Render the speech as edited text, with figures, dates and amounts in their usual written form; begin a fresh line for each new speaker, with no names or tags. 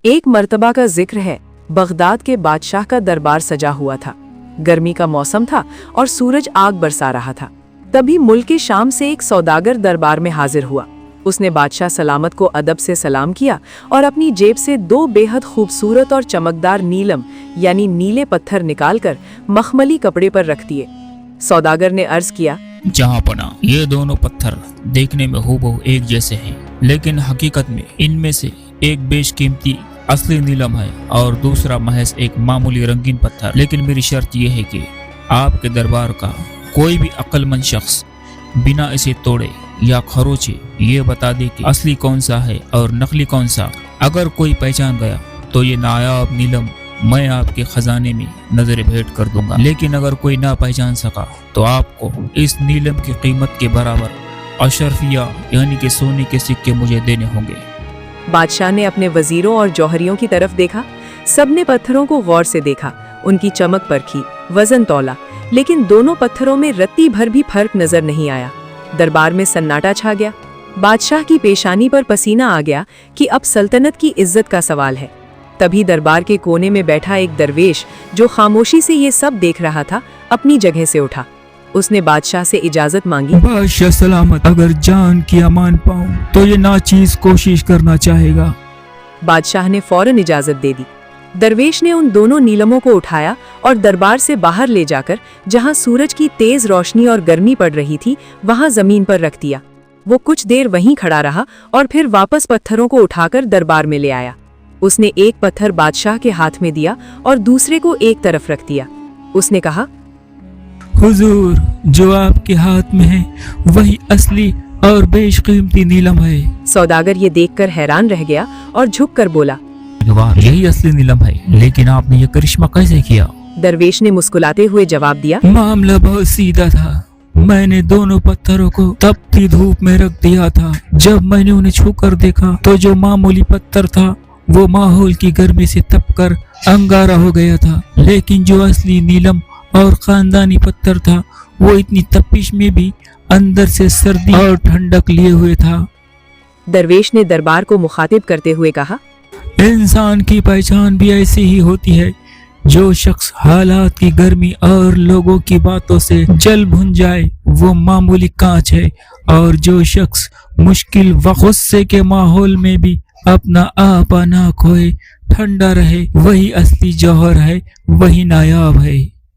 ایک मर्तबा का जिक्र है, बगदाद के बादशाह का दरबार सजा हुआ था। गर्मी का मौसम था और सूरज आग बरसा रहा था। तभी मुल्क के शाम से एक सौदागर दरबार में हाजिर हुआ। उसने बादशाह सलामत को अदब से सलाम किया और अपनी जेब से 2 बेहद खूबसूरत और चमकदार नीलम यानी नीले पत्थर निकालकर मखमली कपड़े पर रख दिए। सौदागर ने अर्ज किया,
जहाँपना, ये दोनों पत्थर देखने में हूबहू एक जैसे हैं, लेकिन हकीकत में इनमें से एक बेशकीमती असली नीलम है और दूसरा महज एक मामूली रंगीन पत्थर। लेकिन मेरी शर्त यह है कि आपके दरबार का कोई भी अक्लमंद शख्स बिना इसे तोड़े या खरोचे ये बता दे कि असली कौन सा है और नकली कौन सा। अगर कोई पहचान गया तो ये नायाब नीलम मैं आपके खजाने में नजर भेंट कर दूंगा, लेकिन अगर कोई ना पहचान सका तो आपको इस नीलम की कीमत के बराबर अशरफिया यानी कि सोने के सिक्के मुझे देने होंगे।
बादशाह ने अपने वजीरों और जौहरियों की तरफ देखा। सबने पत्थरों को गौर से देखा, उनकी चमक परखी, वजन तौला, लेकिन दोनों पत्थरों में रत्ती भर भी फर्क नजर नहीं आया। दरबार में सन्नाटा छा गया। बादशाह की पेशानी पर पसीना आ गया कि अब सल्तनत की इज्जत का सवाल है। तभी दरबार के कोने में बैठा एक दरवेश जो खामोशी से ये सब देख रहा था, अपनी जगह से उठा। उसने बादशाह से इजाजत मांगी।
बादशाह सलामत, अगर जान की अमान पाऊं तो ये नाचीज कोशिश करना चाहेगा।
बादशाह ने फौरन इजाजत दे दी। दरवेश ने उन दोनों नीलमों को उठाया और दरबार से बाहर ले जाकर जहां सूरज की तेज रोशनी और गर्मी पड़ रही थी वहां जमीन पर रख दिया। वो कुछ देर वहीं खड़ा रहा और फिर वापस पत्थरों को उठाकर दरबार में ले आया। उसने एक पत्थर बादशाह के हाथ में दिया और दूसरे को एक तरफ रख दिया। उसने कहा,
हुजूर, जो आपके हाथ में है वही असली और बेशकीमती नीलम है।
सौदागर ये देखकर हैरान रह गया और झुककर बोला,
यही असली नीलम है, लेकिन आपने ये करिश्मा कैसे किया?
दरवेश ने मुस्कुराते हुए जवाब दिया,
मामला बहुत सीधा था। मैंने दोनों पत्थरों को तपती धूप में रख दिया था। जब मैंने उन्हें छूकर देखा तो जो मामूली पत्थर था वो माहौल की गर्मी से तपकर अंगारा हो गया था, लेकिन जो असली नीलम और खानदानी पत्थर था वो इतनी तपिश में भी अंदर से सर्दी और ठंडक लिए हुए था।
दरवेश ने दरबार को मुखातिब करते हुए कहा,
इंसान की पहचान भी ऐसी ही होती है। जो शख्स हालात की गर्मी और लोगों की बातों से जल भुन जाए वो मामूली कांच है, और जो शख्स मुश्किल व गुस्से के माहौल में भी अपना आपा ना खोए ठंडा रहे वही असली जौहर है, वही नायाब है।